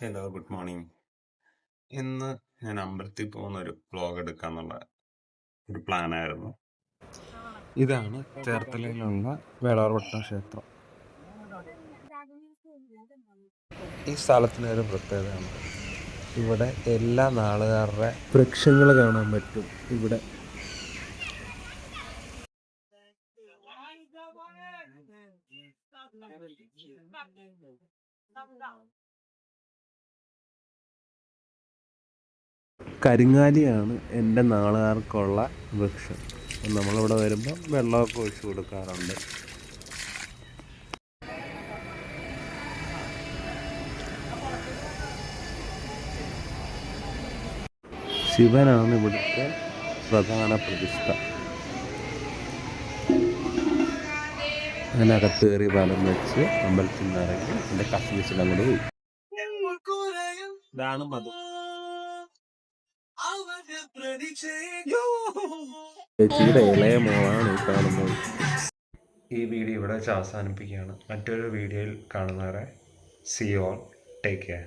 Hello, good morning. ഇന്ന് ഞാൻ അമ്പലത്തിൽ പോകുന്നൊരു വ്ളോഗ് എടുക്കാന്നുള്ള ഒരു പ്ലാനായിരുന്നു. ഇതാണ് ചേർത്തലയിലുള്ള വേളാർവട്ടം ക്ഷേത്രം. ഈ സ്ഥലത്തിനൊരു പ്രത്യേകതയാണ്. ഇവിടെ എല്ലാ നാളുകാരുടെ വൃക്ഷങ്ങൾ കാണാൻ പറ്റും. ഇവിടെ കരിങ്ങാലിയാണ് എൻ്റെ നാളുകാർക്കുള്ള വൃക്ഷം. നമ്മളിവിടെ വരുമ്പോൾ വെള്ളമൊക്കെ ഒഴിച്ചു കൊടുക്കാറുണ്ട്. ശിവനാണ് ഇവിടുത്തെ പ്രധാന പ്രതിഷ്ഠ. അതിനകത്ത് കയറി വലം വെച്ച് അമ്പലത്തിൽ നിന്ന് ഇറങ്ങി എൻ്റെ കസിൻസിൽ അങ്ങോട്ട് പോയി. ഇതാണ് മധു. ചേച്ചിയുടെ ഇളയ മോളാണ് ഈ കാണുന്നത്. ഈ വീഡിയോ ഇവിടെ വെച്ച് അവസാനിപ്പിക്കുകയാണ്. മറ്റൊരു വീഡിയോയിൽ കാണുന്നവരെ see you all, take care.